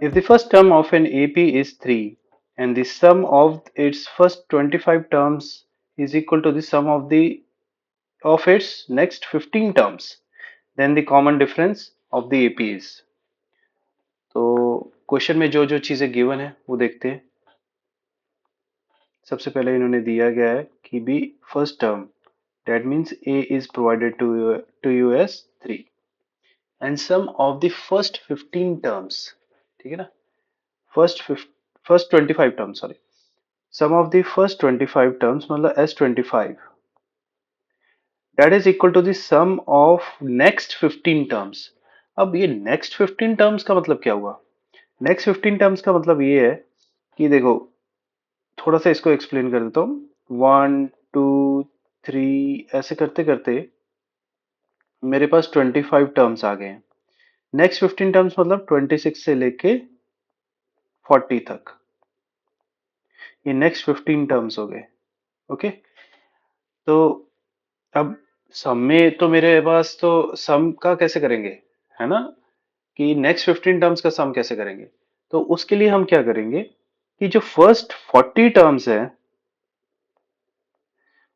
If the first term of an AP is 3 and the sum of its first 25 terms is equal to the sum of its next 15 terms, then the common difference of the AP is. तो question में जो जो चीजें given है वो देखते हैं। सबसे पहले इन्होंने दिया गया है कि b first term that means a is provided to you S 3 and sum of the first 15 terms, ठीक है ना, first first 25 terms, sorry, sum of the first 25 terms मतलब S25 that is equal to the sum of next 15 terms. अब ये next 15 terms का मतलब क्या हुआ? नेक्स्ट 15 टर्म्स का मतलब ये है कि देखो, थोड़ा सा इसको एक्सप्लेन कर देता हूँ। 1 2 3 ऐसे करते करते मेरे पास 25 टर्म्स आ गए हैं। नेक्स्ट 15 टर्म्स मतलब 26 से लेके 40 तक, ये नेक्स्ट 15 टर्म्स हो गए। ओके, तो अब सम में तो मेरे पास तो सम का कैसे करेंगे, है ना, कि नेक्स्ट 15 टर्म्स का सम कैसे करेंगे? तो उसके लिए हम क्या करेंगे कि जो फर्स्ट 40 टर्म्स है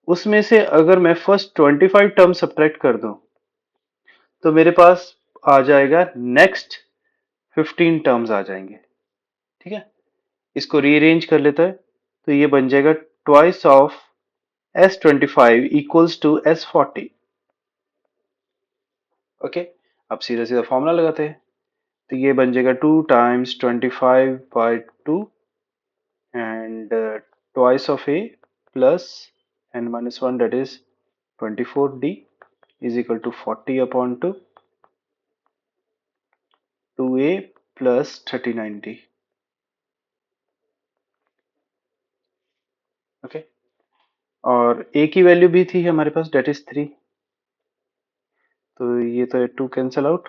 उसमें से अगर मैं फर्स्ट 25 टर्म सब्ट्रैक्ट कर दूं तो मेरे पास आ जाएगा नेक्स्ट 15 टर्म्स आ जाएंगे। ठीक है, इसको रीअरेंज कर लेता है तो ये बन जाएगा twice of S25 equals to S40। Okay, अब सीधा सीधा फॉर्मूला लगाते हैं तो ये बन जाएगा 2 times 25/2 and twice of a plus n-1 that is 24d is equal to 40 upon 2 2a plus 39d। Okay, और a की वैल्यू भी थी हमारे पास डेट इज 3, तो ये तो 2 कैंसल आउट।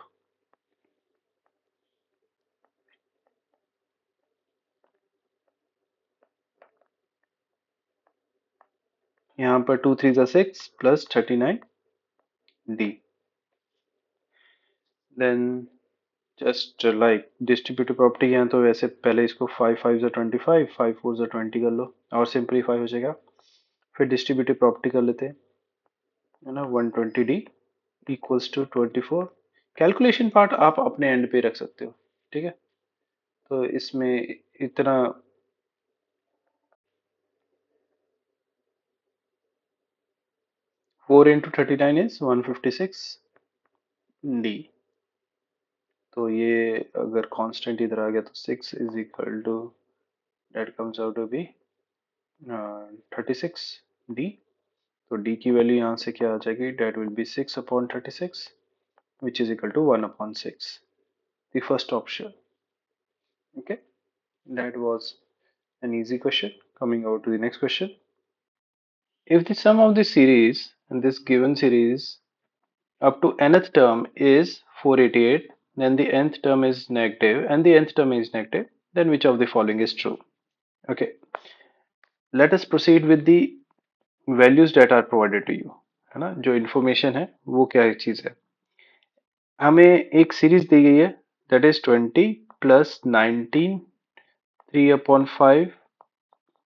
यहाँ पर 2 3 6 plus 39d, then just like distributive property है तो वैसे पहले इसको 5 5 25 5 4 20 कर लो और सिंपलीफाई हो जाएगा। फिर डिस्ट्रीब्यूटिव प्रॉपर्टी कर लेते हैं, है ना, 120d equals to 24। Calculation part आप अपने एंड पे रख सकते हो, ठीक है। तो इसमें इतना 4 × 39 इज 156d। तो ये अगर कांस्टेंट इधर आ गया तो 6 is equal to, that comes out to be 36d। तो d की वैल्यू यहाँ से क्या आ जाएगी, that will be 6/36 which is equal to 1/6, the first option. Okay, that was an easy question. Coming over to the next question. If the sum of the series in this given series up to nth term is 488, then the nth term is negative and the nth term is negative, then which of the following is true? Okay, let us proceed with the values that are provided to you, है ना, जो information है वो क्या चीज है। हमें एक सीरीज दी गई है that is 20 plus 19 3/5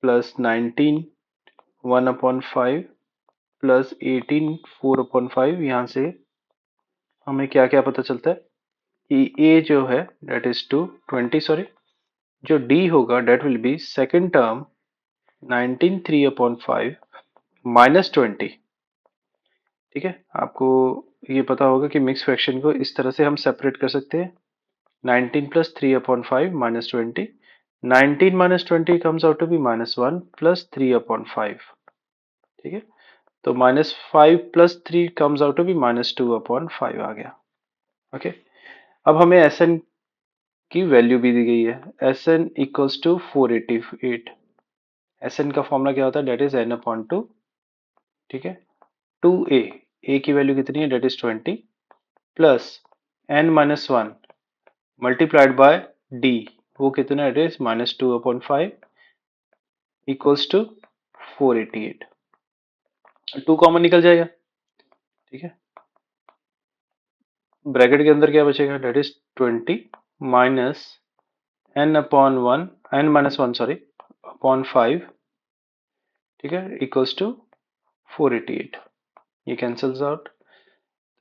plus 19 1/5 plus 18 4/5। यहाँ से हमें क्या क्या पता चलता है कि ए जो है डेट इज टू 20, सॉरी, जो डी होगा that will be second term 19 3/5 -20। ठीक है, आपको ये पता होगा कि मिक्स फ्रैक्शन को इस तरह से हम सेपरेट कर सकते हैं, 19 + 3/5 -20, 19 -20 comes out to be -1 plus 3/5। ठीक है, तो -5 + 3 कम्स आउट टू बी -2/5 आ गया। ओके, अब हमें Sn की वैल्यू भी दी गई है, Sn इक्वल्स टू 488। Sn का फॉर्मूला क्या होता है, डेट इज n/2। ठीक है, 2a, a की वैल्यू कितनी है, that is 20 plus n-1 multiplied by d, वो कितना है, that is -2/5 equals to 488। 2 common निकल जाएगा, ठीक है, ब्रैकेट के अंदर क्या बचेगा, that is 20 minus n-1 sorry upon 5, ठीक है, इक्वल्स टू 488। ये कैंसल्स आउट।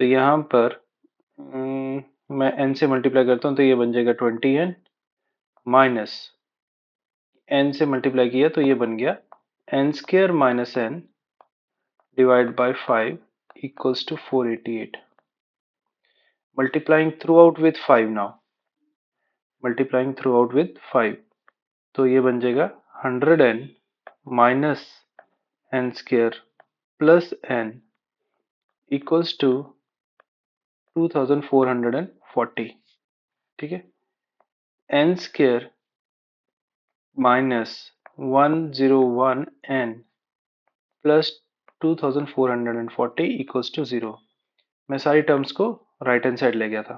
तो यहाँ पर मैं n से मल्टीप्लाई करता हूँ तो ये बन जाएगा 20n माइनस n से मल्टीप्लाई किया तो ये बन गया n square minus n divide by 5 equals to 488। Multiplying throughout with 5 now, multiplying throughout with 5 तो ये बन जाएगा 100n minus n square plus n equals to 2440। ठीक है, n square minus 101n plus 2440 equals to 0। मैं सारी terms को right hand side ले गया था।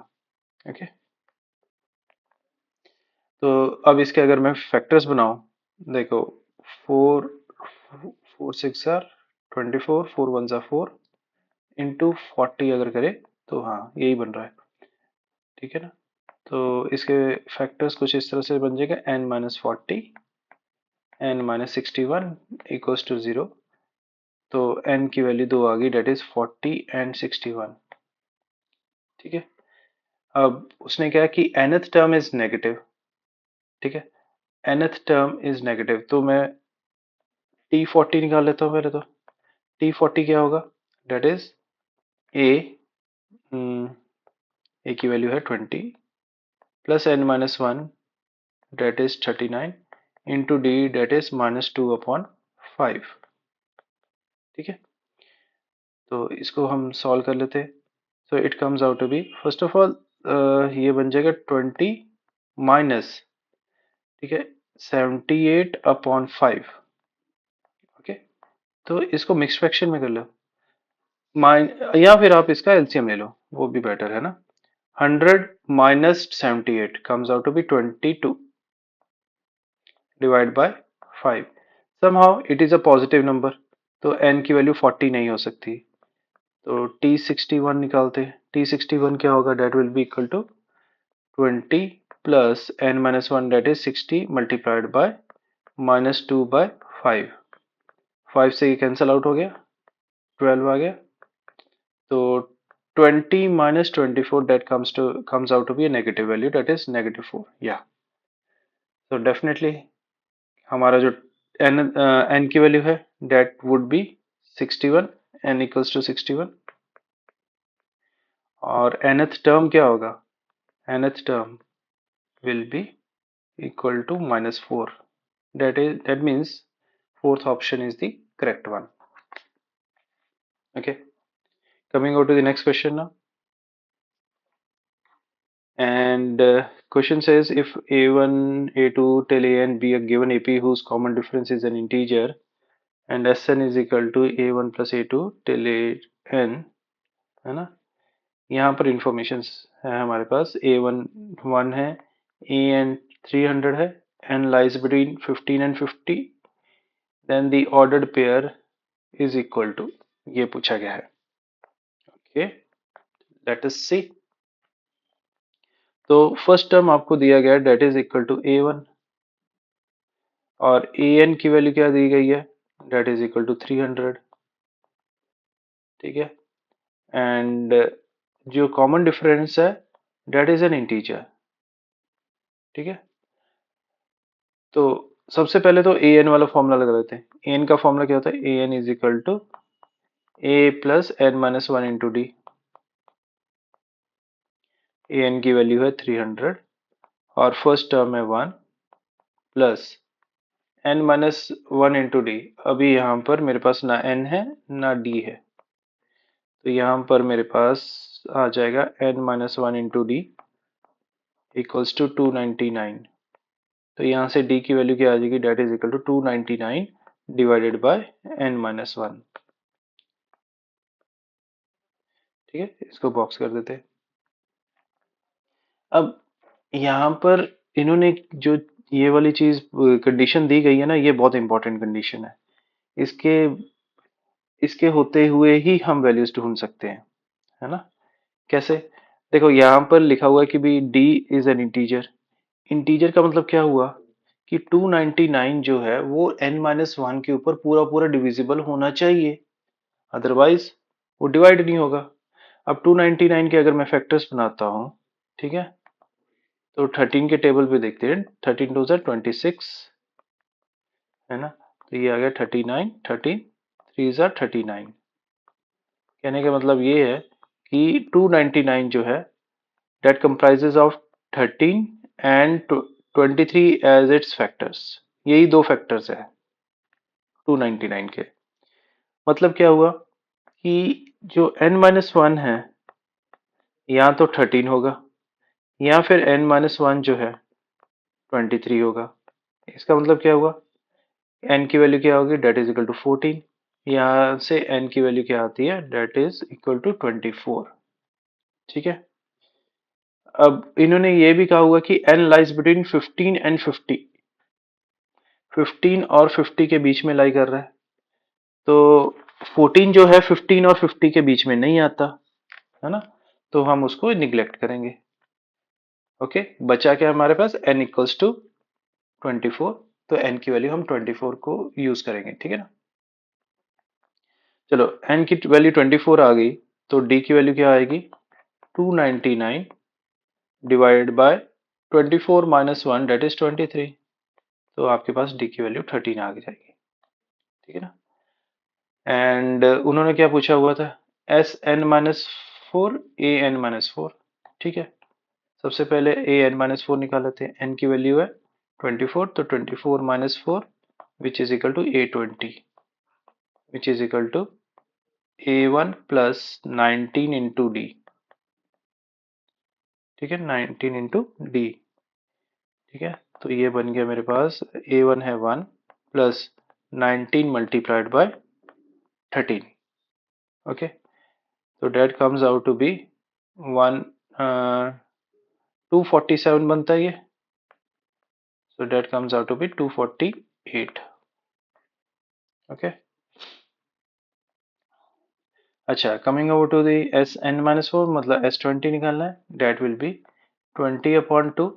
ओके, तो अब इसके अगर मैं फैक्टर्स बनाऊं, देखो 4 4 6 आर 24, 4 1 ज़ा 4 इंटू 40 अगर करें तो हाँ यही बन रहा है। ठीक है ना, तो इसके फैक्टर्स कुछ इस तरह से बन जाएगा n minus 40 n minus 61 equals to 0। तो n की वैल्यू 2 आ गई, डेट इज 40 एंड 61। ठीक है, अब उसने क्या कि nth टर्म इज नेगेटिव। ठीक है, nth टर्म इज नेगेटिव तो मैं t40 निकाल लेता हूँ पहले। तो t40 क्या होगा, डेट इज a, a की वैल्यू है 20 plus n minus 1 that is 39 into d that is minus 2 upon 5। ठीक है, तो इसको हम सॉल्व कर लेते हैं। So it comes out to be, first of all ये बन जाएगा 20 माइनस, ठीक है, 78 अपॉन 5। ओके, तो इसको मिक्स फ्रैक्शन में कर लो, माइन या फिर आप इसका एलसीएम ले लो, वो भी बेटर है ना। 100 minus 78 comes out to be 22 divide by 5। Somehow it is a positive number तो n की वैल्यू 40 नहीं हो सकती। तो t61 निकालते हैं। t61 क्या होगा, that will be equal to 20 plus n minus 1 that is 60 multiplied by minus 2 by 5। 5 से ये कैंसिल आउट हो गया, 12 आ गया। तो 20 minus 24 that comes out to be a negative value, that is -4। या तो डेफिनेटली हमारा जो n की वैल्यू है that would be 61, n equals to 61। और nth टर्म क्या होगा, nth term will be equal to -4, that means fourth option is the correct one। Okay, coming out to the next question now, and question says if a1 a2 till an be a given ap whose common difference is an integer and sn is equal to a1 plus a2 till an, है ना। यहाँ पर information है हमारे पास, a1 1 है, an 300 है, n lies between 15 and 50, then the ordered pair is equal to, ये पूछा गया है। ओके, लेट अस सी। तो फर्स्ट टर्म आपको दिया गया है that is equal to a1 और an की वैल्यू क्या दी गई है, डेट इज इक्वल टू 300। ठीक है, एंड जो कॉमन डिफरेंस है डेट इज एन इंटीजर। ठीक है, तो सबसे पहले तो an वाला फॉर्मूला लगा देते हैं। an का फॉर्मूला क्या होता है, an is equal to a plus n minus 1 into d. an की वैल्यू है 300 और फर्स्ट टर्म है 1 plus n minus 1 into d. अभी यहाँ पर मेरे पास ना n है ना d है, तो यहाँ पर मेरे पास आ जाएगा n minus 1 into d equals to 299। तो यहाँ से d की वैल्यू क्या आ जाएगी, that is equal to 299 divided by n minus 1। ठीक है, इसको बॉक्स कर देते हैं। अब यहाँ पर इन्होंने जो ये वाली चीज कंडीशन दी गई है ना, ये बहुत इंपॉर्टेंट कंडीशन है। इसके इसके होते हुए ही हम वैल्यूज ढूंढ सकते हैं, है ना। कैसे, देखो यहाँ पर लिखा हुआ है कि भी d is an integer, integer का मतलब क्या हुआ कि 299 जो है वो n-1 के ऊपर पूरा पूरा डिविजिबल होना चाहिए, अदरवाइज वो डिवाइड नहीं होगा। अब 299 के अगर मैं फैक्टर्स बनाता हूँ, ठीक है, तो 13 के टेबल पे देखते हैं, 13 टू 26 है ना, तो ये आ गया 39, 13 3 39। कहने का मतलब ये है कि 299 जो है that comprises of 13 and 23 as its factors, यही दो फैक्टर्स है 299 के। मतलब क्या हुआ कि जो n-1 है या तो 13 होगा या फिर n-1 जो है 23 होगा। इसका मतलब क्या हुआ, n की वैल्यू क्या होगी, डेट इज इक्वल टू 14। यहाँ से n की वैल्यू क्या आती है, डेट इज इक्वल टू 24। ठीक है, अब इन्होंने ये भी कहा हुआ कि n लाइज बिटवीन 15 एंड 50, 15 और 50 के बीच में लाई कर रहा है, तो 14 जो है 15 और 50 के बीच में नहीं आता है ना, तो हम उसको निग्लेक्ट करेंगे। ओके, बचा क्या हमारे पास, n इक्वल्स टू 24, तो n की वैल्यू हम 24 को यूज करेंगे, ठीक है ना। चलो n की वैल्यू 24 आ गई, तो d की वैल्यू क्या आएगी, 299 divided by 24 minus 1 that is 23, तो आपके पास d की वैल्यू 13 आ जाएगी, ठीक है ना। एंड उन्होंने क्या पूछा हुआ था, Sn-4 An-4, ठीक है। सबसे पहले An-4 निकाल लेते हैं, n की वैल्यू है 24, तो 24 minus 4 which is equal to A20, which is equal to A1 plus 19 into d, ठीक है, 19 इंटू डी, ठीक है। तो ये बन गया मेरे पास, A1 है 1 प्लस 19 मल्टीप्लाइड बाय 13, ओके, तो that comes out to be 1 247 बनता है ये, so that comes out to be 248, okay। अच्छा, coming over to the Sn-4, मतलब S20 निकालना है, that will be 20 upon 2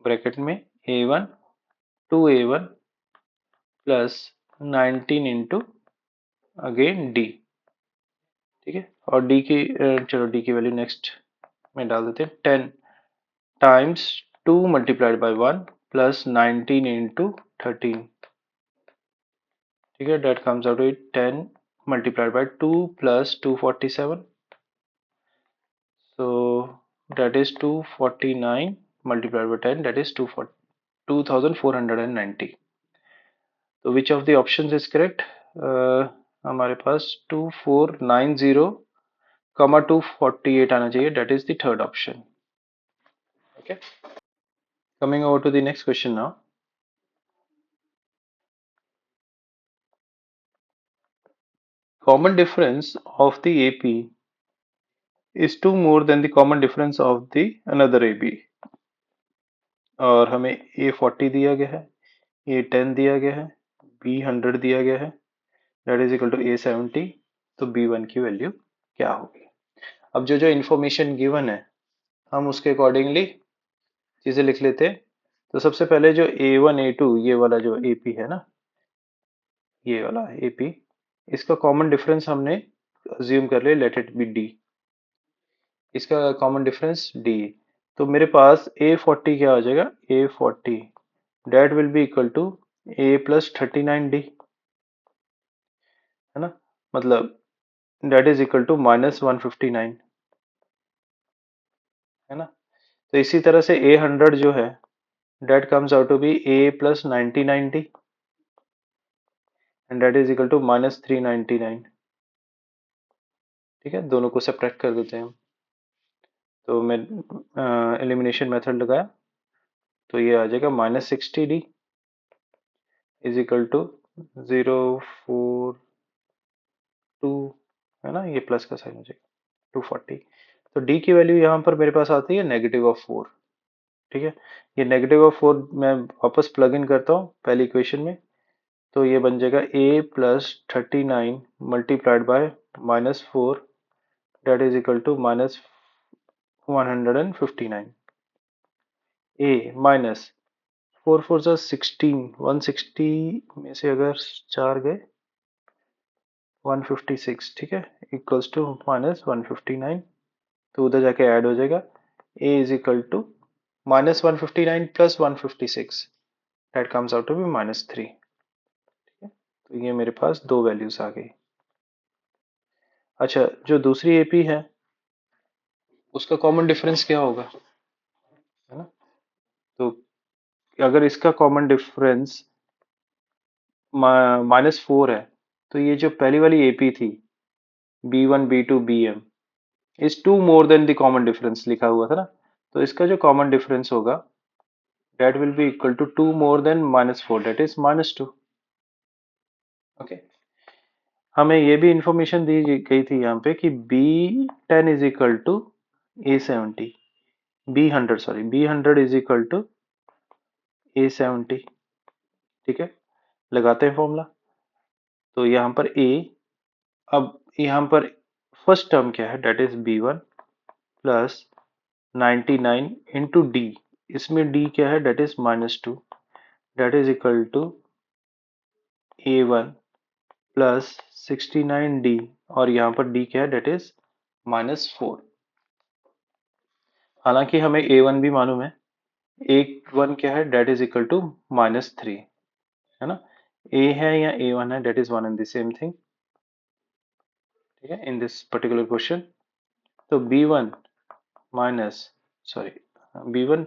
bracket में A1 2A1 plus 19 into again D, ठीक है। और D की चलो D की वैल्यू नेक्स्ट में डाल देते हैं, 10 times 2 multiplied by 1 plus 19 into 13, ठीक है, that comes out to 10 multiplied by 2 plus 247, so that is 249 multiplied by 10, that is 2490। तो which of the options is correct, हमारे पास 2490 कमा 248 आना चाहिए, that is the third option, okay। Coming over to the next question now, common difference of the AP is 2 more than the common difference of the another AB, और हमें A40 दिया गया है, A10 दिया गया है, B100 दिया गया है, that is equal to A70, तो B1 की वैल्यू क्या होगी। अब जो जो इंफॉर्मेशन गिवन है हम उसके अकॉर्डिंगली चीजें लिख लेते हैं। तो सबसे पहले जो A1 A2 ये वाला जो AP है ना, ये वाला AP, इसका कॉमन डिफरेंस हमने अज्यूम कर लिया, लेट इट बी D, इसका कॉमन डिफरेंस D, तो मेरे पास A40 क्या आ जाएगा, A40 that will be equal to A plus 39D, है ना, मतलब that is equal to minus 159, है ना। तो इसी तरह से A100 जो है that comes out to be A plus 9090 and that is equal to minus 399, ठीक है, दोनों को सेपरेट कर देते हैं हम। तो मैं एलिमिनेशन मेथड लगाया, तो ये आ जाएगा -60D इज इक्वल टू 042, है ना, ये प्लस का साइन हो जाएगा 240। तो D की वैल्यू यहाँ पर मेरे पास आती है -4, ठीक है। ये -4 मैं वापस प्लग इन करता हूँ पहली इक्वेशन में, तो ये बन जाएगा A plus 39 multiplied by -4 that is equal to -159। A minus 4 4 जा 16, 160 में से अगर 4 गए 156, ठीक है, इक्वल्स टू माइनस 159, तो उधर जाके ऐड हो जाएगा a is equal to minus 159 plus 156, that comes out to be -3। तो ये मेरे पास दो वैल्यूज आ गई। अच्छा, जो दूसरी एपी है उसका कॉमन डिफरेंस क्या होगा, है ना? तो अगर इसका कॉमन डिफरेंस -4 है, तो ये जो पहली वाली एपी थी B1 B2 BM is two more than the common difference लिखा हुआ था ना, तो इसका जो कॉमन डिफरेंस होगा that will be equal to 2 more than -4, that is -2। Okay, हमें ये भी इंफॉर्मेशन दी गई थी यहाँ पे कि B10 is equal to A70, B100 sorry B100 is equal to A70, ठीक है, लगाते हैं फॉर्मूला। तो यहाँ पर A, अब यहाँ पर फर्स्ट टर्म क्या है, that is B1 plus 99 into d, इसमें D क्या है, that is -2, that is equal to A1 plus 69D, और यहाँ पर D क्या है, डेट इज -4। हालांकि हमें A1 भी मालूम है, A1 क्या है, डेट इज इक्वल टू -3, है ना? A है या A1 है, that is one and the same thing, ठीक है, इन दिस पर्टिकुलर क्वेश्चन। तो B1 minus, sorry, B1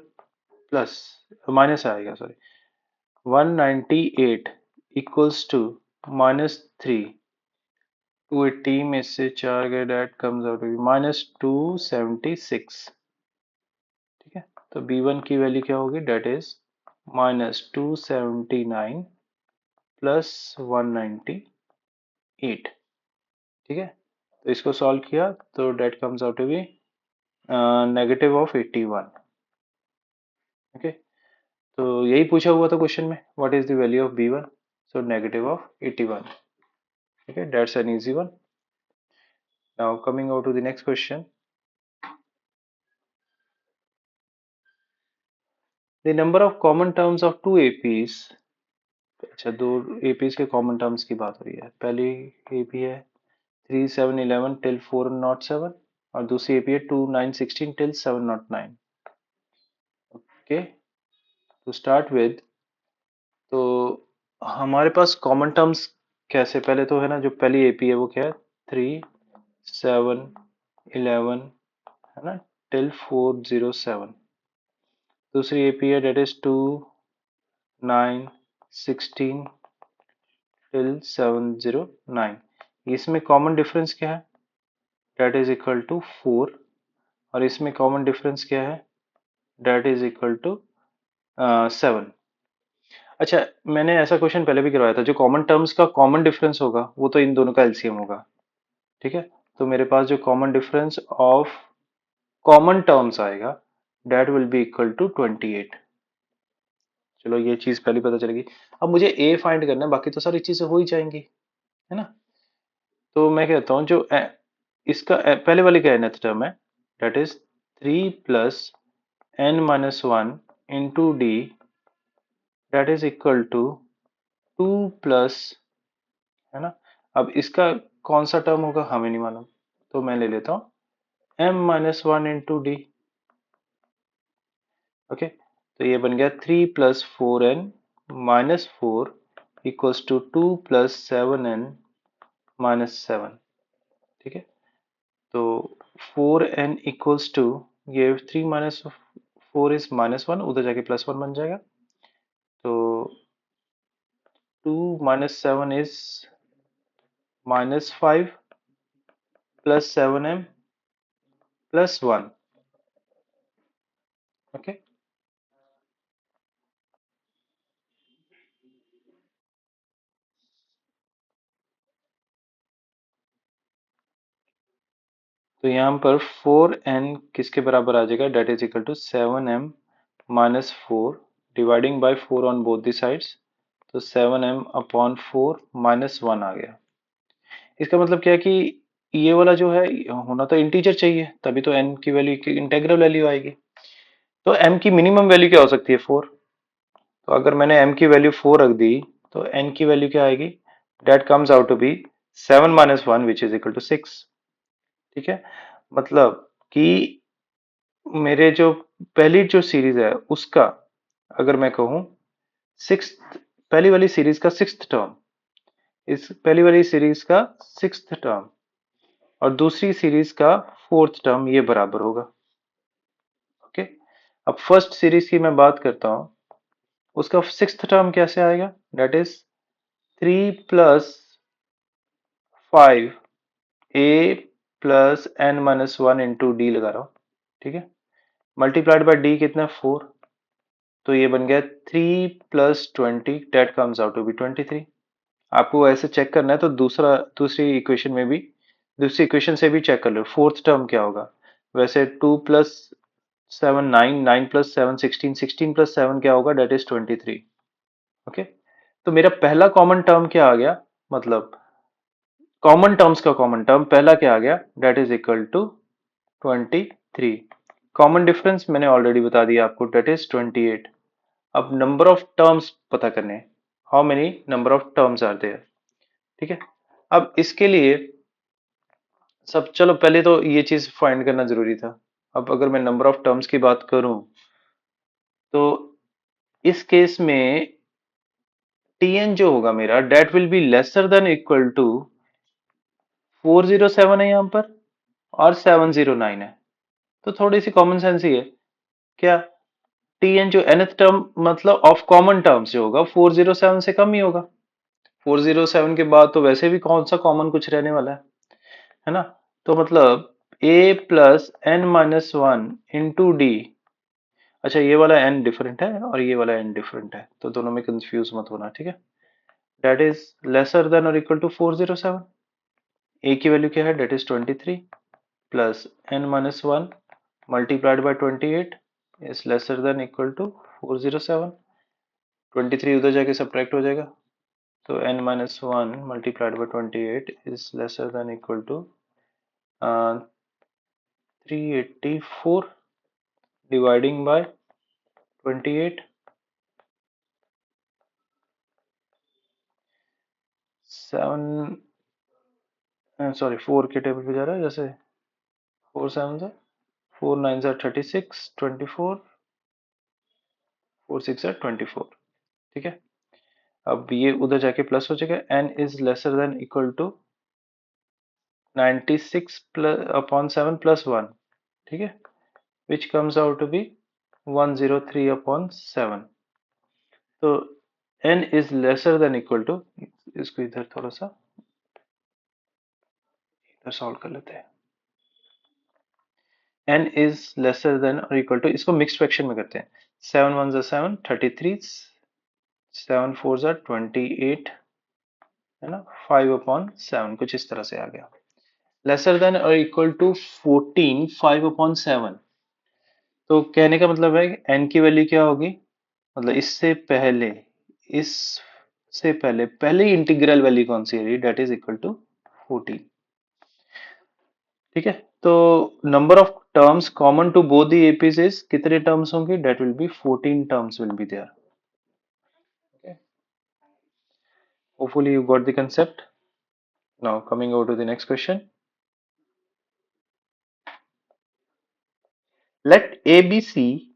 plus minus आएगा, सॉरी, 198 इक्वल्स टू -3, 280 में से 4 गए, that comes out to be -276, ठीक है। तो B1 की वैल्यू क्या होगी, डेट इज -279 प्लस 198, ठीक है। तो इसको सॉल्व किया तो that comes out to be -81, okay. तो यही पूछा हुआ था क्वेश्चन में, what is the value of B1, so -81, okay, that's an easy one. Now coming out to the next question, the number of common terms of two APs। अच्छा, दो APs के common terms की बात हो रही है। पहली AP है 3711 till 407, और दूसरी AP है 2916 till 709। Okay, to start with, तो हमारे पास कॉमन टर्म्स कैसे, पहले तो है ना, जो पहली AP है वो क्या है, 3711, है ना, टिल 407। दूसरी AP है डेट इज 2916 टिल 709। इसमें कॉमन डिफरेंस क्या है, डेट इज इक्वल टू 4, और इसमें कॉमन डिफरेंस क्या है, डेट इज इक्वल टू 7। अच्छा, मैंने ऐसा क्वेश्चन पहले भी करवाया था, जो कॉमन टर्म्स का कॉमन डिफरेंस होगा वो तो इन दोनों का एलसीएम होगा, ठीक है। तो मेरे पास जो common difference of common terms आएगा, that will be equal to 28। चलो, ये चीज पहले पता चलेगी। अब मुझे ए फाइंड करना है, बाकी तो सारी चीजें हो ही जाएंगी, है ना। तो मैं कहता हूँ जो इसका पहले वाले का nth टर्म है, that is 3 plus n-1 into d, that is equal to 2 plus, है ना। अब इसका कौन सा टर्म होगा हमें नहीं मालूम, तो मैं ले लेता हूँ m-1 इंटू डी, ओके। तो ये बन गया 3 plus 4n-4 equals to 2 plus 7n-7, ठीक है। तो 4n इक्वल्स टू, ये 3 माइनस 4 इज -1, उधर जाके +1 बन जाएगा। तो 2 माइनस 7 इज -5 प्लस 7m प्लस 1, ओके। तो यहाँ पर 4n किसके बराबर आ जाएगा, that is equal to 7m minus 4, dividing by 4 on both the sides, तो 7m अपॉन 4 -1 आ गया। इसका मतलब क्या है कि ये वाला जो है होना तो इंटीजर चाहिए, तभी तो n की वैल्यू की इंटेग्रल वैल्यू आएगी। तो m की मिनिमम वैल्यू क्या हो सकती है? 4। तो अगर मैंने m की वैल्यू 4 रख दी तो n की वैल्यू क्या आएगी? That comes out to be 7 - 1 which is equal to 6। ठीक है, मतलब कि मेरे जो पहली जो सीरीज है उसका, अगर मैं कहूं सिक्स, पहली वाली सीरीज का सिक्स्थ टर्म, इस पहली वाली सीरीज का सिक्स्थ टर्म और दूसरी सीरीज का फोर्थ टर्म, ये बराबर होगा। ओके, अब फर्स्ट सीरीज की मैं बात करता हूं, उसका सिक्स्थ टर्म कैसे आएगा? That is 3 + 5 a plus n minus one into d लगा रहा हूं। ठीक है, मल्टीप्लाइड बाय डी कितना? 4। तो ये बन गया 3 + 20, that comes out to be 23। आपको ऐसे चेक करना है तो दूसरी इक्वेशन में भी, दूसरी इक्वेशन से भी चेक कर लो फोर्थ टर्म क्या होगा। वैसे 2 + 7 9, 9 + 7 16, 16 + 7 क्या होगा? That is 23। ओके, तो मेरा पहला कॉमन टर्म क्या आ गया? मतलब कॉमन टर्म्स का कॉमन टर्म पहला क्या आ गया? That is equal to 23। Common difference मैंने ऑलरेडी बता दिया आपको, डेट इज 28। अब नंबर ऑफ टर्म्स पता करने, how many number of terms are there. ठीक है, अब इसके लिए सब, चलो पहले तो ये चीज फाइंड करना जरूरी था। अब अगर मैं नंबर ऑफ टर्म्स की बात करूं तो इस केस में tn जो होगा मेरा, that will be lesser than equal to 407 है यहाँ पर और 709 है। तो थोड़ी सी कॉमन सेंस ही है क्या? tn जो nth टर्म मतलब ऑफ कॉमन टर्म्स जो होगा 407 से कम ही होगा। 407 के बाद तो वैसे भी कौन सा कॉमन कुछ रहने वाला है ना? तो मतलब a plus n minus one into d. अच्छा, ये वाला n डिफरेंट है और ये वाला n डिफरेंट है, तो दोनों में कंफ्यूज मत होना। ठीक है, डेट इज लेसर देन और इक्वल टू 407। a की वैल्यू क्या है? That is 23 plus n minus one multiplied by 28 is lesser than equal to 407। 23 उधर जाके सब्ट्रैक्ट हो जाएगा, तो n minus one multiplied by 28 is lesser than equal to 384 dividing by 28। 7, sorry 4 के table पे जा रहा है जैसे, 4 7 से 4 9 से 36, 24, 4 6 से 24। ठीक है, अब ये उधर जाके प्लस हो जाएगा, n is lesser than equal to 96 plus upon 7 plus 1। ठीक है, which comes out to be 103 upon 7। तो n is lesser than equal to, इसको इधर थोड़ा सा इधर सॉल्व कर लेते हैं। n इज लेसर देन और इक्वल टू, इसको मिक्स्ड फ्रैक्शन में करते हैं। 7 1 7 33, 7 4 28, है ना, 5/7, कुछ इस तरह से आ गया। लेसर देन और इक्वल टू 14 5/7। तो कहने का मतलब है n की वैल्यू क्या होगी? मतलब इससे पहले, इससे पहले पहले इंटीग्रल वैल्यू कौन सी है? That is equal to 14। ठीक है, तो number of terms common to both the APs is, कितने टर्म्स होंगे? That will be 14 terms will be there. Okay. Hopefully you got the concept. Now coming over to the next question. Let ABC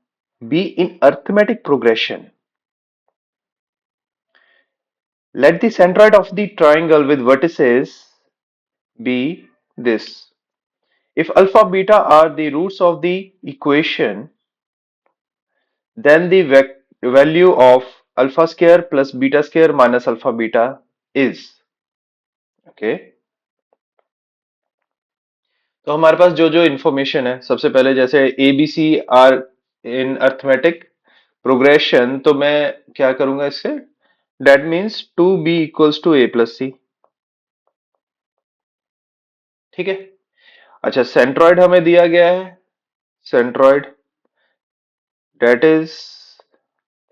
be in arithmetic progression. Let the centroid of the triangle with vertices be this. If alpha beta are the roots of the equation, then the value of alpha square plus beta square minus alpha beta is. Okay. तो हमारे पास जो जो information है, सबसे पहले जैसे A B C are in arithmetic progression, तो मैं क्या करूंगा इससे? That means 2b equals to a plus C. ठीक है, अच्छा सेंट्रॉइड हमें दिया गया है, सेंट्रॉइड डेट इज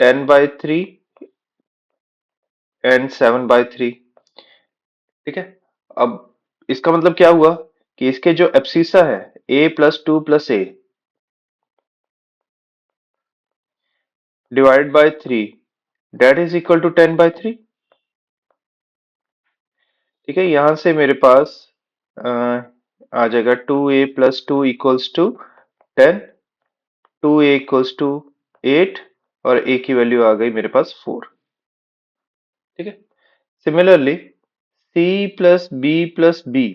10/3 एंड 7/3। ठीक है, अब इसका मतलब क्या हुआ कि इसके जो एब्सिसा है a + 2 + a, divide by 3 that is equal to 10/3। ठीक है, यहां से मेरे पास अ, आ जाएगा 2a+2 = 10, 2a = 8 और a की वैल्यू आ गई मेरे पास 4। ठीक है, similarly c+b+b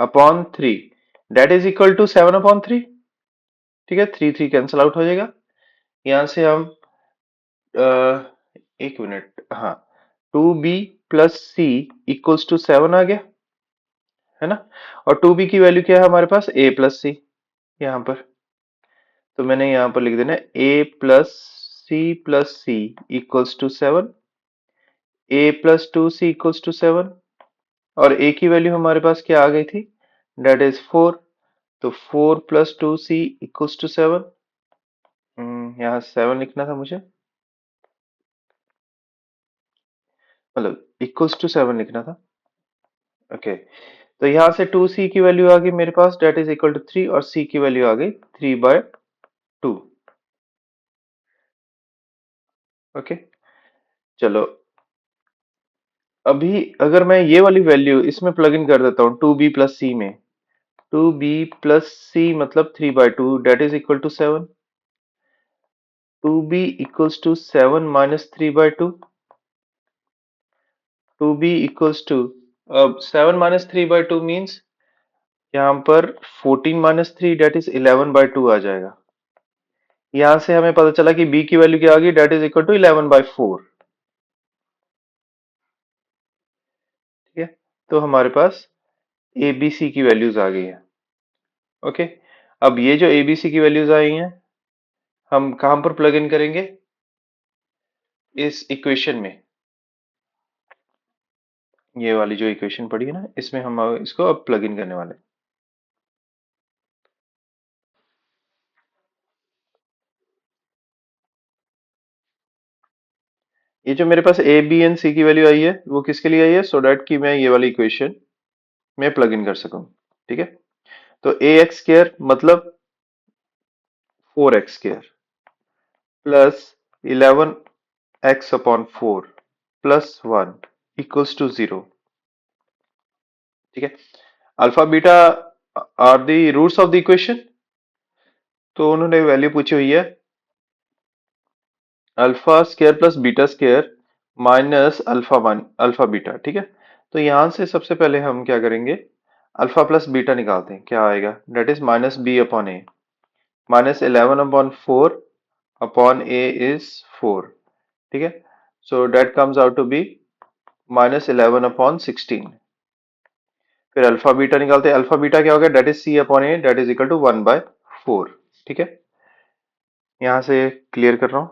upon 3 that is equal to 7/3। ठीक है, 3 कैंसिल आउट हो जाएगा। यहां से हम अ, एक मिनट, हाँ, 2b+c = 7 आ गया, है ना। और 2b की वैल्यू क्या है हमारे पास, a+c। यहाँ पर तो मैंने यहाँ पर लिख देना a+c+c = 7, a+2c = 7 और a की वैल्यू हमारे पास क्या आ गई थी, डेट इज 4। तो 4+2c = 7। यहाँ 7 लिखना था मुझे, मतलब =7 लिखना था। ओके, तो यहाँ से 2c की वैल्यू आ गई मेरे पास, डेट इज इक्वल टू 3 और c की वैल्यू आ गई 3/2। ओके, चलो अभी अगर मैं ये वाली वैल्यू इसमें प्लग इन कर देता हूँ 2b+c में, 2b+c मतलब 3/2 date is equal to 7। 2b = 7 - 3/2, 2b अब 7 - 3/2 मीन्स यहाँ पर 14 - 3 डेट इज 11/2 आ जाएगा। यहां से हमें पता चला कि b की वैल्यू क्या आ गई, डेट इज इक्वल टू 11/4। ठीक है, तो हमारे पास ए बी सी की वैल्यूज आ गई है। ओके, अब ये जो ए बी सी की वैल्यूज आई हैं हम कहां पर प्लग इन करेंगे, इस इक्वेशन में। ये वाली जो इक्वेशन पड़ी है ना, इसमें हम इसको अब प्लग इन करने वाले हैं। ये जो मेरे पास ए बी एंड सी की वैल्यू आई है वो किसके लिए आई है, सो दैट कि मैं ये वाली इक्वेशन में प्लग इन कर सकूं। ठीक है, तो ए एक्स स्क्र मतलब 4x² प्लस 11x/4 प्लस 1 = 0। ठीक है, alpha beta are the roots of the equation. तो उन्होंने वैल्यू पूछी हुई है alpha square plus beta square minus alpha 1 alpha beta. ठीक है, तो यहां से सबसे पहले हम क्या करेंगे, अल्फा प्लस बीटा निकालते हैं, क्या आएगा, that is -b/a, -11/4 upon a is 4। ठीक है, so that comes out to be -11/16। फिर अल्फा बीटा निकालते हैं, अल्फा बीटा क्या होगा, that is c/a, that is equal to 1/4। ठीक है, यहां से क्लियर कर रहा हूं।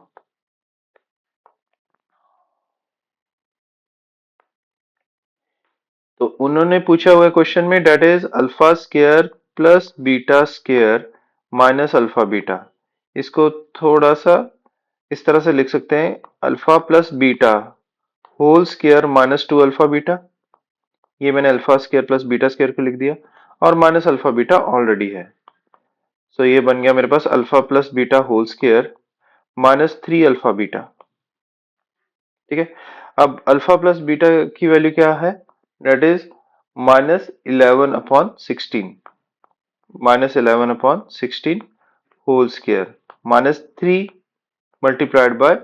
तो उन्होंने पूछा हुआ क्वेश्चन में that is alpha square plus beta square minus alpha beta. इसको थोड़ा सा इस तरह से लिख सकते हैं, alpha plus beta whole square -2 alpha beta. ये मैंने alpha square plus beta square को लिख दिया और माइनस अल्फा बीटा ऑलरेडी है। सो ये बन गया मेरे पास alpha plus beta whole square -3 alpha beta. ठीक है, अब अल्फा प्लस बीटा की वैल्यू क्या है, that is -11/16, -11/16 whole square -3 multiplied by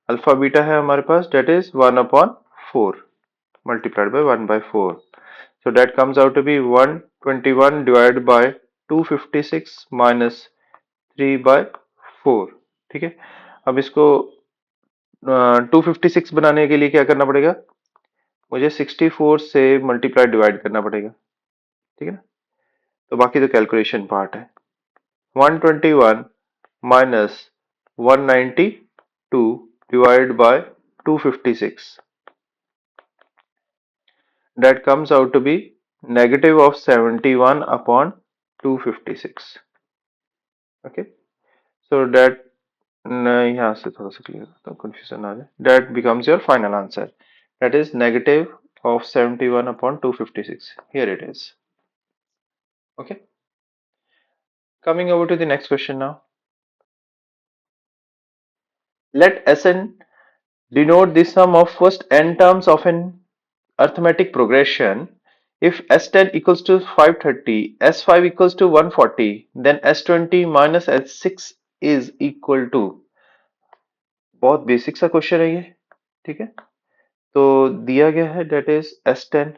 alpha beta है हमारे पास, that is 1/4 multiplied by 1/4। So that comes out to be 121 divided by 256 minus 3/4। ठीक है, अब इसको 256 बनाने के लिए क्या करना पड़ेगा, मुझे 64 से मल्टीप्लाई डिवाइड करना पड़ेगा। ठीक है ना, तो बाकी तो कैलकुलेशन पार्ट है। 121 minus 192 divide by 256, that comes out to be negative of 71 upon 256। Okay, so that यहाँ से थोड़ा सा क्लियर करता हूँ, कंफ्यूजन आ जाए, that becomes your final answer, that is negative of 71 upon 256। Here it is. Okay, Coming over to the next question now. Let Sn denote the sum of first n terms of an arithmetic progression. If S10 equals to 530, S5 equals to 140, then S20 minus S6 is equal to, बहुत basic सा question है ये, ठीक है। तो दिया गया है डेट इज S10।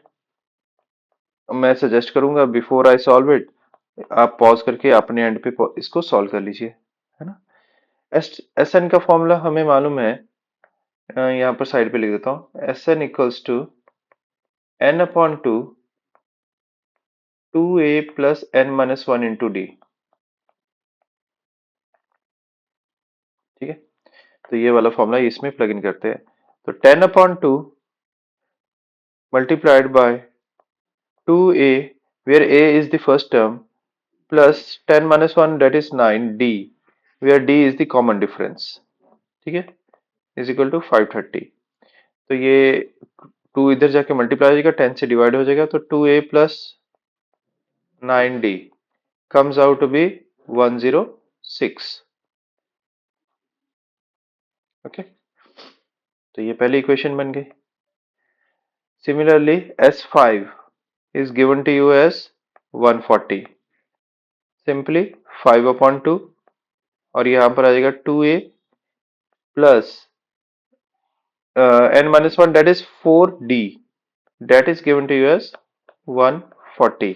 मैं सजेस्ट करूंगा बिफोर आई सॉल्व इट, आप पॉज करके अपने एंड पे इसको सॉल्व कर लीजिए, है ना। एस एन का फॉर्मूला हमें मालूम है, यहाँ पर साइड पे लिख देता हूँ। S n equals to n upon two a plus n minus one into d, ठीक है। तो ये वाला फॉर्मूला इसमें प्लग इन करते हैं। तो 10/2 multiplied by 2a, where a is the first term, plus 10 minus 1 that is 9d, where d is the common difference, ठीक है, is equal to 530। तो ये 2 इधर जाके मल्टीप्लाई हो जाएगा, 10 से डिवाइड हो जाएगा, तो 2a plus 9d comes out to be 106। Okay, तो ये पहली इक्वेशन बन गई। Similarly, S5 is given to you as 140। Simply 5/2 और यहाँ पर आ जाएगा 2a plus n minus 1 that is 4d, that is given to you as 140।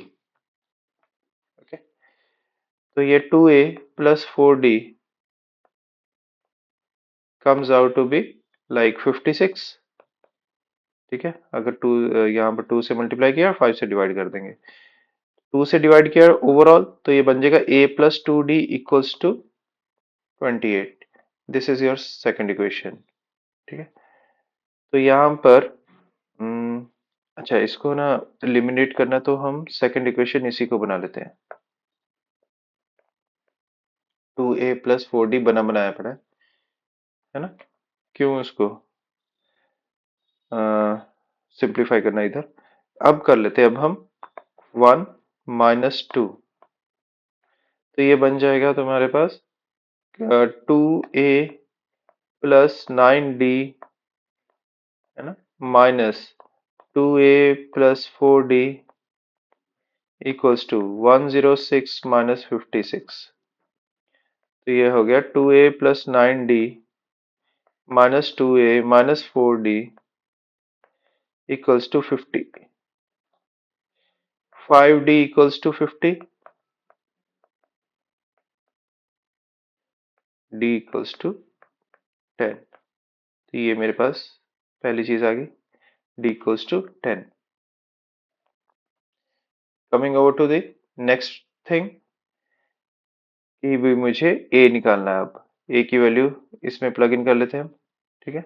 Okay, तो ये 2a plus 4d comes out to be like 56, ठीक है। अगर 2 यहाँ पर 2 से मल्टीप्लाई किया, 5 से डिवाइड कर देंगे, 2 से डिवाइड किया ओवरऑल, तो ये बन जाएगा a plus 2d equals to 28। This is your second equation, ठीक है। तो यहाँ पर अच्छा, इसको ना एलिमिनेट करना, तो हम सेकंड इक्वेशन इसी को बना लेते हैं। 2a प्लस 4d बना बनाया पड़ा है ना। क्यों उसको सिंप्लीफाई करना इधर। अब कर लेते हैं, अब हम 1 माइनस 2, तो ये बन जाएगा तुम्हारे पास 2a प्लस 9d, है ना, minus 2a plus 4d equals to 106 minus 56। तो ये हो गया 2a plus 9d minus 2a minus 4d equals to 50। 5d equals to 50, d equals to 10। तो ये मेरे पास पहली चीज आ गई, d equals to 10। Coming over to the next thing, कि भी मुझे a निकालना है। अब a की वैल्यू इसमें प्लग इन कर लेते हैं हम, ठीक है।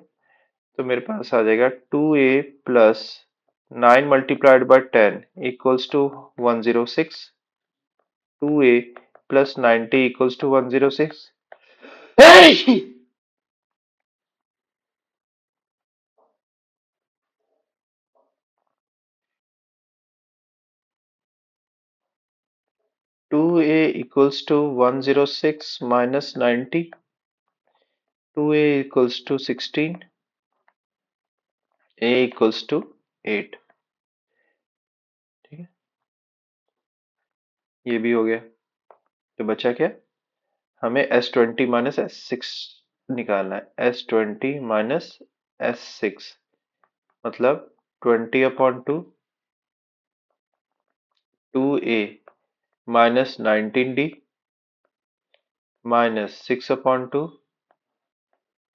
तो मेरे पास आ जाएगा 2a plus 9 multiplied by 10 equals to 106। 2a plus 90 equals to 106। Hey! 2a equals to 106 minus 90, 2a equals to 16, a equals to 8, ठीक है। ये भी हो गया। तो बचा क्या, हमें S20 माइनस S6 निकालना है। S20 माइनस S6 मतलब 20/2 2a minus 19d minus 6/2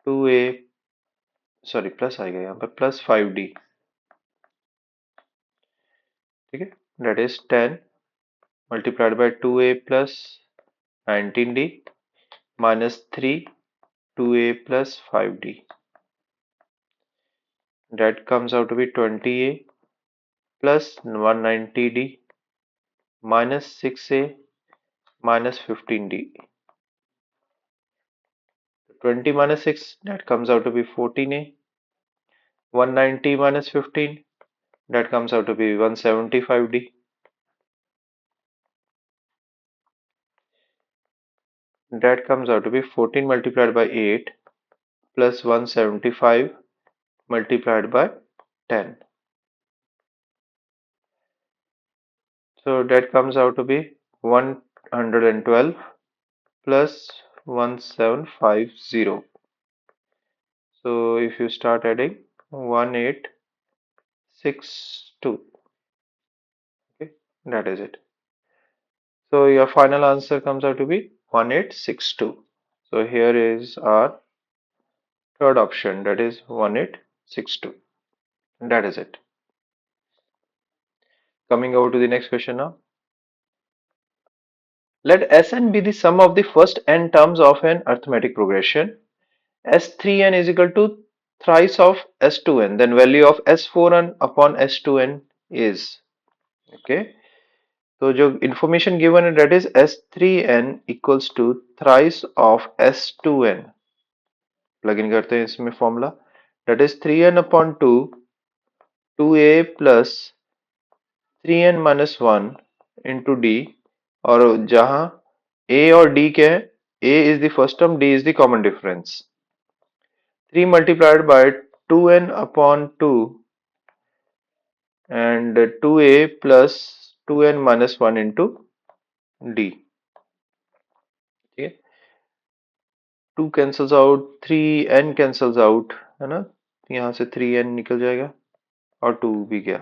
2a, sorry plus आएगा यहाँ पर, प्लस 5d, ठीक है। That is 10 multiplied by 2a plus 19d minus 3 2a plus 5d, that comes out to be 20a plus 190d minus 6a minus 15d। 20 minus 6, that comes out to be 14a, 190 minus 15, that comes out to be 175d। That comes out to be 14 multiplied by 8 plus 175 multiplied by 10. So that comes out to be 112 plus 1750. So if you start adding 1862, okay, that is it. So your final answer comes out to be 1862. So here is our third option, that is 1862. That is it. Coming over to the next question now. Let Sn be the sum of the first n terms of an arithmetic progression. S3n is equal to thrice of S2n. Then value of S4n upon S2n is. Okay. तो जो information given है that is S3n equals to thrice of S2n. Plug in करते हैं इसमें formula, that is 3n upon 2 2a plus 3n minus 1 into d, और जहां a और d के हैं, a is the first term, d is the common difference. 3 multiplied by 2n upon 2 and 2a plus 2n minus 1 into d. ठीक है, 2 cancels out, 3n cancels out, है ना, यहाँ से 3n निकल जाएगा और 2 भी गया.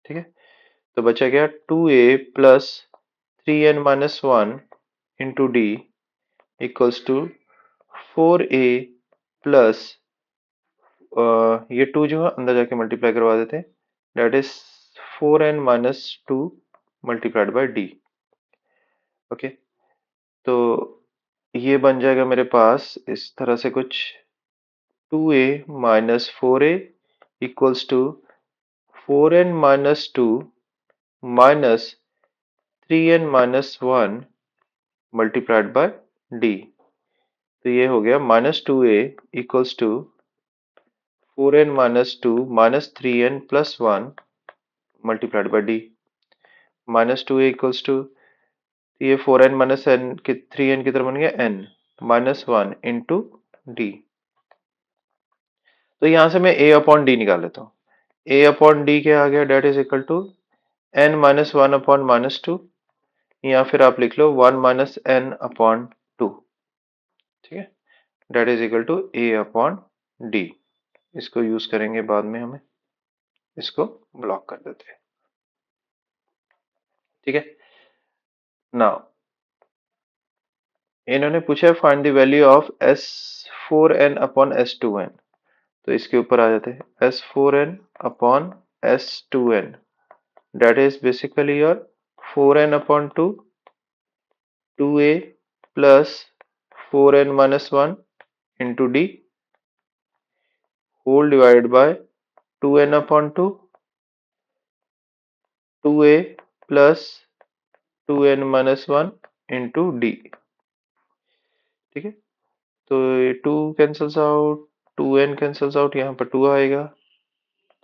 ठीक है, तो बचा गया 2a plus 3n minus 1 into d equals to 4a plus, ये 2 जो है अंदर जाके मल्टीप्लाई करवा देते हैं, that is 4n minus 2 multiplied by D. Okay, तो ये बन जाएगा मेरे पास इस तरह से कुछ, 2a minus 4a equals to 4n minus 2 minus 3n minus 1 multiplied by d. तो ये हो गया minus 2a equals to 4n minus 2 minus 3n plus 1 multiplied by d. Minus 2a equals to, ये 4n माइनस n के 3n की तरफ बन गया n माइनस 1 इंटू डी. तो यहां से मैं a अपॉन डी निकाल लेता हूँ. a अपॉन डी क्या आ गया, that is equal to n minus 1 upon minus 2, या फिर आप लिख लो 1 माइनस n अपॉन 2. ठीक है, that is equal to a upon d. इसको यूज करेंगे बाद में, हमें इसको ब्लॉक कर देते हैं. ठीक है, नाउ इन्होंने पूछा है find the value of S4n upon S2n. तो इसके ऊपर आ जाते हैं, S4n upon S2n, that is basically your 4n upon 2 2a plus 4n minus 1 into d whole divided by 2n upon 2 2a plus 2n minus 1 into d. ठीक है, तो ये 2 cancels out, 2n cancels out, यहाँ पर 2 आएगा,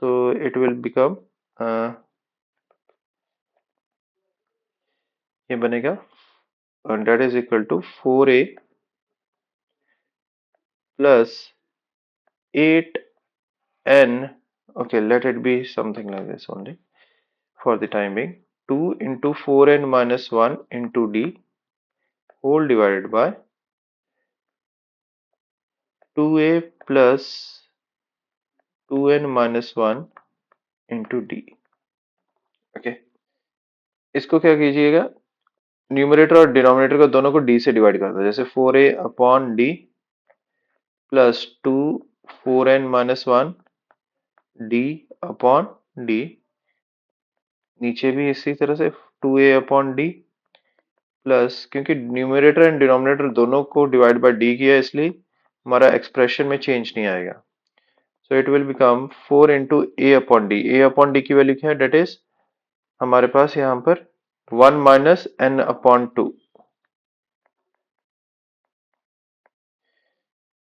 तो it will become, ये बनेगा that is equal to 4a plus 8n. Okay, let it be something like this only for the time being. 2 into 4n minus 1 into d whole divided by 2a plus 2n minus 1 into d. Okay, इसको क्या कीजिएगा, numerator और denominator को दोनों को d से divide कर दो. जैसे 4a upon d plus 2 4n minus 1 d upon d, नीचे भी इसी तरह से 2a अपॉन d प्लस, क्योंकि न्यूमरेटर एंड डिनोमिनेटर दोनों को डिवाइड बाय d किया इसलिए हमारा एक्सप्रेशन में चेंज नहीं आएगा. So it will become 4 into A upon D. A upon D की वैल्यू क्या है, डेट इज हमारे पास यहाँ पर 1 माइनस एन अपॉन 2.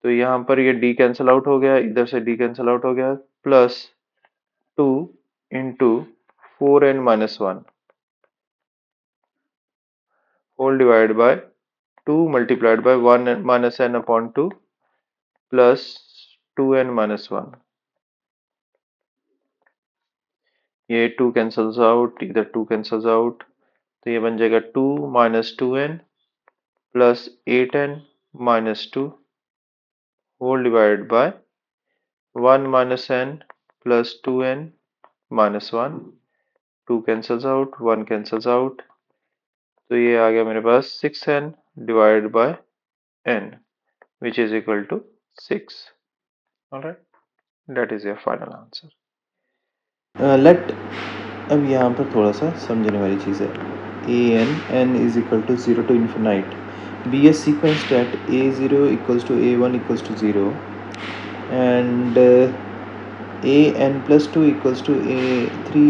तो यहाँ पर ये d कैंसल आउट हो गया, इधर से d कैंसल आउट हो गया, plus 2 into 4n minus 1 whole divide by 2 multiplied by 1 minus n upon 2 plus 2n minus 1. ये 2 कैंसल्स आउट, इधर 2 कैंसल्स आउट, तो ये बन जाएगा 2 minus 2n plus 8n minus 2 whole divide by 1 minus n plus 2n minus 1. 2 cancels out, 1 cancels out, तो ये आ गया मेरे पास 6n divide by n which is equal to 6. Alright, that is your final answer. Let अब यहाँ पर थोड़ा सा समझने वाली चीज़ है. an is equal to 0 to infinite be a sequence that a0 equals to a1 equals to 0 and an plus 2 equals to a3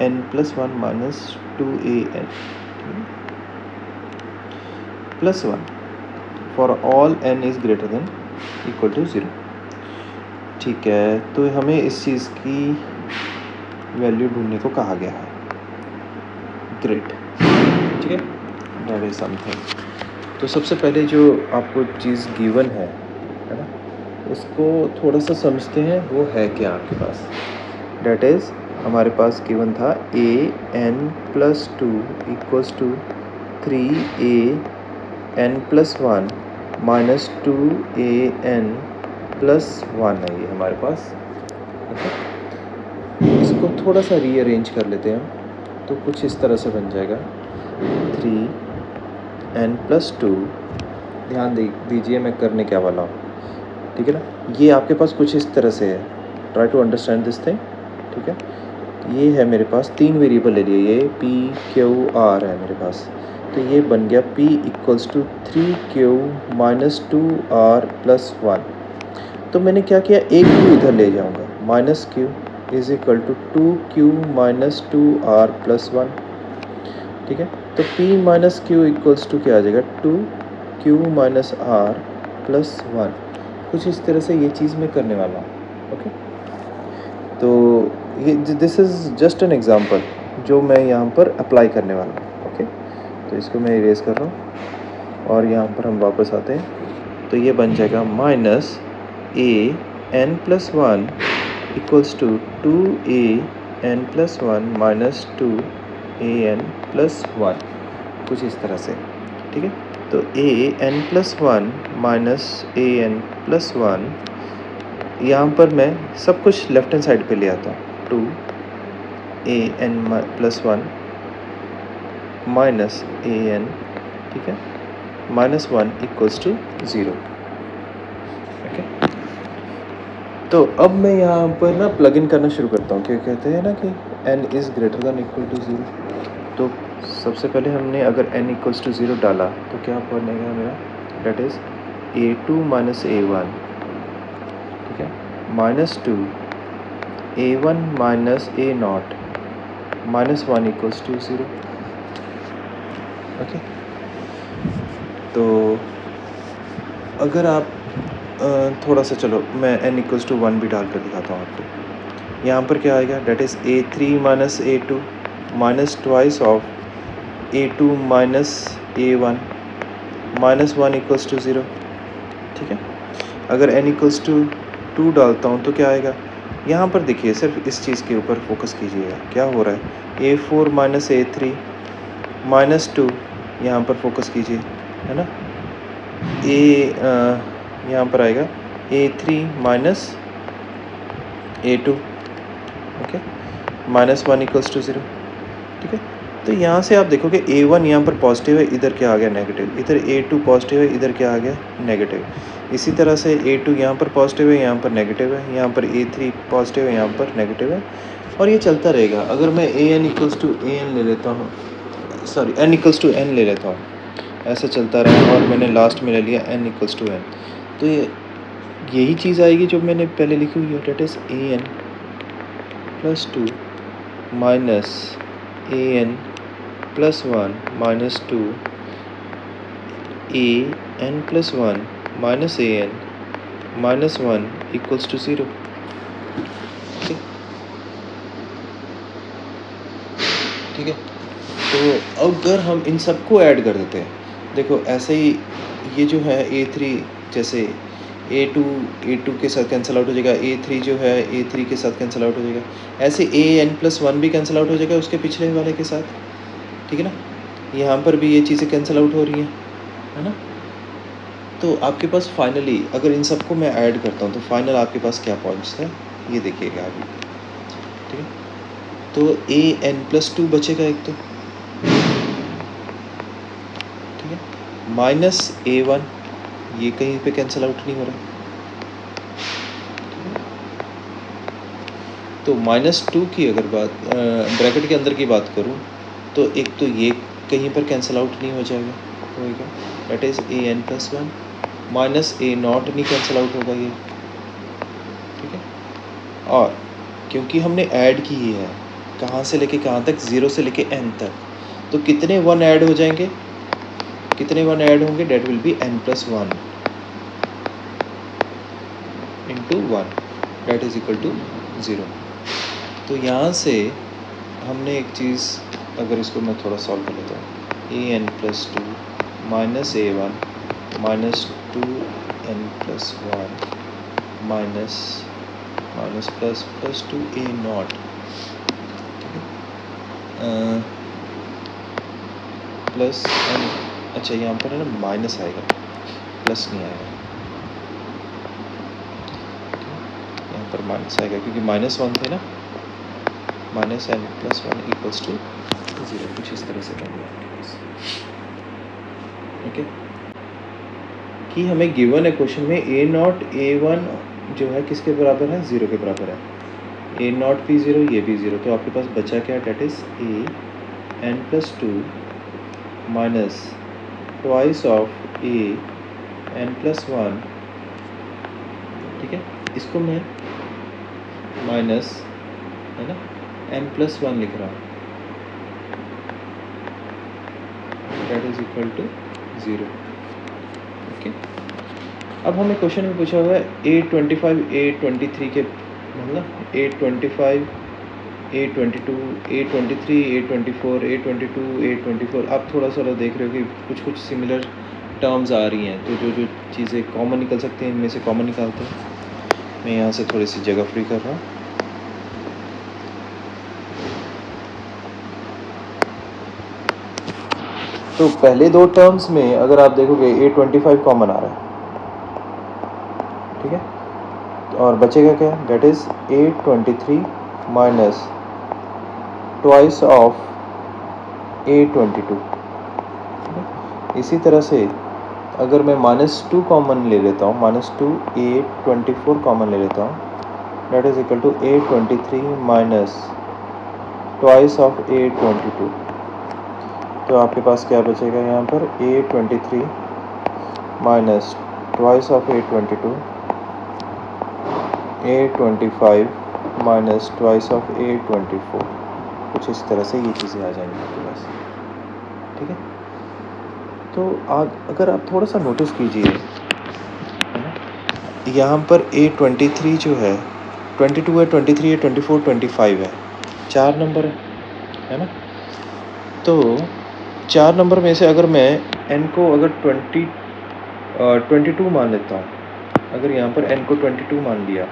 an plus 1 minus 2an plus 1 for all n is greater than equal to 0. ठीक है, तो हमें इस चीज़ की value ढूंढने को कहा गया है. ग्रेट, ठीक है, दैट इज समथिंग. तो सबसे पहले जो आपको चीज़ गिवन है ना, उसको थोड़ा सा समझते हैं वो है क्या आपके पास. डेट इज़ हमारे पास गिवन था a n plus 2 equals to 3a n plus 1 minus 2a n plus 1 है ये हमारे पास. इसको थोड़ा सा रीअरेंज कर लेते हैं हम, तो कुछ इस तरह से बन जाएगा 3n plus 2. ध्यान दीजिए मैं करने क्या वाला हूँ, ठीक है ना. ये आपके पास कुछ इस तरह से है. Try to understand this thing, ठीक है. ये है मेरे पास 3 वेरिएबल ले लिए, ये p q r है मेरे पास. तो ये बन गया p equals to 3q minus 2r plus 1. तो मैंने क्या किया, एक q इधर ले जाऊंगा, minus q is equal to 2q minus 2r plus 1. ठीक है, तो p minus q equals to क्या आ जाएगा, 2q माइनस r प्लस 1. कुछ इस तरह से ये चीज़ मैं करने वाला हूँ. ओके, तो ये this is just an example जो मैं यहाँ पर अप्लाई करने वाला हूँ. ओके, तो इसको मैं इरेज कर रहा हूँ और यहाँ पर हम वापस आते हैं. तो ये बन जाएगा minus a n plus 1 equals to 2a n plus 1 minus 2a n plus 1. कुछ इस तरह से, ठीक है. तो a n plus 1 minus a n plus 1, यहाँ पर मैं सब कुछ लेफ्ट हैंड साइड पे ले आता हूँ. 2a n plus 1 minus a n, ठीक है, माइनस 1 इक्वल्स टू 0. ओके, तो अब मैं यहाँ पर ना प्लग इन करना शुरू करता हूँ. क्या कहते हैं ना कि n is greater than equal to 0. तो सबसे पहले हमने अगर n इक्वल्स टू 0 डाला तो क्या बनेगा मेरा, that is a2 minus a1, ठीक है, minus 2 a1 minus a0 minus 1 equals to 0. Okay, तो अगर आप थोड़ा सा, चलो मैं n इक्वल्स टू 1 भी डाल कर दिखाता हूँ आपको. यहाँ पर क्या आएगा, that is a3 minus a2 minus twice of a2 minus a1 minus 1 equals to 0. ठीक है, अगर n इक्वल्स टू 2 डालता हूँ तो क्या आएगा. यहाँ पर देखिए, सिर्फ इस चीज़ के ऊपर फोकस कीजिएगा, क्या हो रहा है, a4 माइनस a3 माइनस 2, यहाँ पर फोकस कीजिए, है ना. यहाँ पर आएगा a3 minus a2, okay, minus 1 equals to 0. ठीक है, तो यहाँ से आप देखोगे a1 यहाँ पर पॉजिटिव है, इधर क्या आ गया, नेगेटिव. इधर a2 पॉजिटिव है, इधर क्या आ गया, नेगेटिव. इसी तरह से a2 यहाँ पर पॉजिटिव है, यहाँ पर नेगेटिव है, यहाँ पर a3 पॉजिटिव है, यहाँ पर नेगेटिव है, और ये चलता रहेगा. अगर मैं an इक्वल्स टू an ले लेता हूँ, sorry n equals to n ले लेता हूँ, ऐसा चलता रहा, और मैंने लास्ट में ले लिया n इक्वल्स टू n, तो यही चीज़ आएगी जो मैंने पहले लिखी हुई है, that is an plus 2 minus an plus 1 minus 2 an plus 1 minus an minus 1 equals to 0. ठीक है, तो अगर हम इन सबको ऐड कर देते हैं देखो ऐसे ही ये जो है A3 जैसे A2 के साथ कैंसिल आउट हो जाएगा, A3 जो है A3 के साथ कैंसिल आउट हो जाएगा, ऐसे AN+1 भी कैंसिल आउट हो जाएगा उसके पिछले वाले के साथ, ठीक है ना। यहाँ पर भी ये चीज़ें कैंसिल आउट हो रही हैं, है ना। तो आपके पास फाइनली अगर इन सबको मैं ऐड करता हूँ तो फाइनल आपके पास क्या पहुँचता है ये देखिएगा अभी, ठीक है। तो AN+2 बचेगा एक, तो ठीक है, -A1 ये कहीं पे कैंसिल आउट नहीं हो रहा, तो -2 की अगर बात ब्रैकेट के अंदर की बात करूँ तो एक तो ये कहीं पर कैंसिल आउट नहीं हो जाएगा, होएगा, दैट इज़ AN+1 -A0 नहीं कैंसिल आउट होगा ये, ठीक है। और क्योंकि हमने ऐड की है कहाँ से लेके कहाँ तक, 0 से लेके n तक, तो कितने 1 ऐड हो जाएंगे, कितने 1 ऐड होंगे, that will be n+1 into 1 that is equal to 0। तो यहाँ से हमने एक चीज़, अगर इसको मैं थोड़ा सॉल्व कर लेता हूँ, AN+2 -A1 -2n+1 minus plus plus 2A0, plus n, अच्छा यहाँ पर है ना माइनस आएगा, प्लस नहीं आएगा, यहाँ पर माइनस आएगा क्योंकि -1 थे ना, -n+1 इक्वल्स टू 0, कुछ इस तरह से बनेगा आपके पास, ओके। कि हमें गिवन है क्वेश्चन में A0 A1 जो है किसके बराबर है, 0 के बराबर है, A0 भी 0 ये भी 0, तो आपके पास बचा क्या, that is AN+2 minus twice of AN+1, ठीक है। इसको मैं माइनस, है ना, n+1 लिख रहा हूँ, that is equal to 0, okay. अब हमें क्वेश्चन में पूछा हुआ है A25 A23 के, मतलब A25 A22 A23 A24 A22 A24, आप थोड़ा सा देख रहे हो कि कुछ कुछ सिमिलर टर्म्स आ रही हैं, तो जो जो चीज़ें कॉमन निकल सकती हैं इनमें से कॉमन निकालते हैं। मैं यहाँ से थोड़ी सी जगह फ्री कर रहा हूँ, तो पहले दो टर्म्स में अगर आप देखोगे A25 कॉमन आ रहा है, ठीक है, और बचेगा क्या, that is A23 minus twice of A22, ठीक है। इसी तरह से अगर मैं -2 कॉमन ले लेता हूँ, -2 A24 कॉमन ले लेता हूँ, that is equal to A23 minus twice of A22, तो आपके पास क्या बचेगा यहाँ पर, A23 minus twice of A22, A25 minus twice of A24, कुछ इस तरह से ये चीज़ें आ जाएंगी आपके पास, ठीक है। तो अगर आप थोड़ा सा नोटिस कीजिए, यहाँ पर A23 जो है 22 है, 23 है, 24 25 है, 4 नंबर है ना। तो 4 नंबर में से अगर मैं n को अगर 22 मान लेता हूँ, अगर यहाँ पर n को 22 मान लिया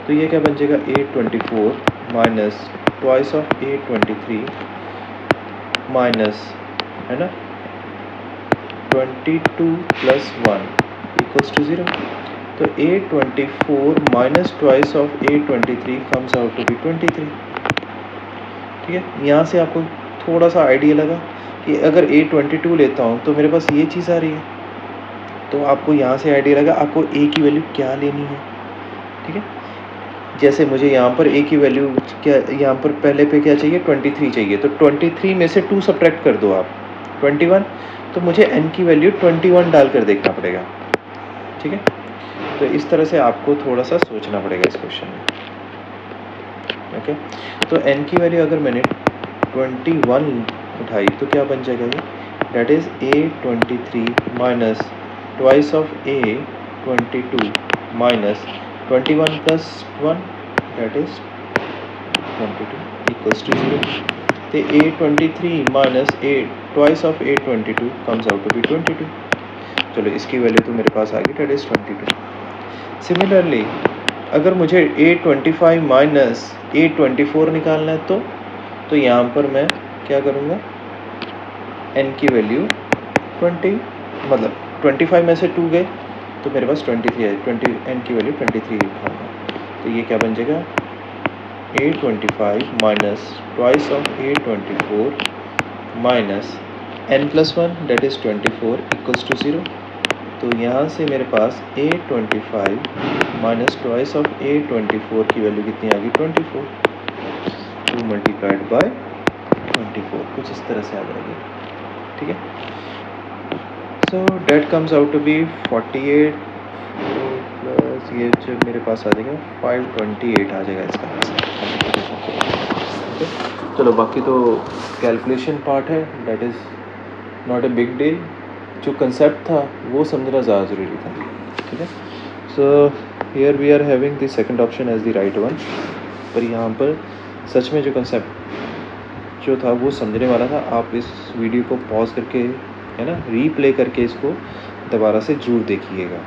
तो ये क्या बन जाएगा, A24 minus twice of A23 minus, है ना, 22 प्लस 1 इक्वल्स टू 0। तो A24 minus twice of A23 comes out to be 23, ठीक है। यहाँ से आपको थोड़ा सा आइडिया लगा कि अगर A22 लेता हूँ तो मेरे पास ये चीज़ आ रही है, तो आपको यहाँ से आइडिया लगा आपको A की वैल्यू क्या लेनी है, ठीक है। जैसे मुझे यहाँ पर A की वैल्यू क्या, यहाँ पर पहले पे क्या चाहिए, 23 चाहिए, तो 23 में से 2 सब्ट्रैक्ट कर दो आप, 21, तो मुझे n की वैल्यू 21 डालकर देखना पड़ेगा, ठीक है। तो इस तरह से आपको थोड़ा सा सोचना पड़ेगा इस क्वेश्चन में, ओके। तो n की वैल्यू अगर मैंने 21 उठाई तो क्या बन जाएगा ये, that is A23 minus twice of A22 minus 21 plus 1 that is 22 equals to 0, तो 823 minus 8 twice of 822 comes out to be 22। चलो इसकी वैल्यू तो मेरे पास आ गई, डेट इज़ 22। सिमिलरली अगर मुझे 825 माइनस 824 निकालना है तो यहाँ पर मैं क्या करूँगा, n की वैल्यू 20, मतलब 25 में से 2 गए तो मेरे पास 23 है, 20 n की वैल्यू 23 उठाऊँगा। तो ये क्या बन जाएगा, 825 minus twice of 824 minus n+1 that is 24 equals to 0। तो यहाँ से मेरे पास 825 माइनस ट्वाइस ऑफ 824 की वैल्यू कितनी आ गई, 24। 2 मल्टीप्लाइड बाय 24, कुछ इस तरह से आ जाएगी, ठीक है। So that comes out to be 48 plus ये जो मेरे पास आ जाएगा 528 आ जाएगा इसका आंसर, ठीक है। चलो बाकी तो कैलकुलेशन पार्ट है, that is not a big deal. जो कंसेप्ट था वो समझना ज़्यादा ज़रूरी था, ठीक है। So here we are having the second option as the right one. पर यहाँ पर सच में जो कंसेप्ट जो था वो समझने वाला था। आप इस वीडियो को पॉज करके, है ना, रीप्ले करके इसको दोबारा से जरूर देखिएगा।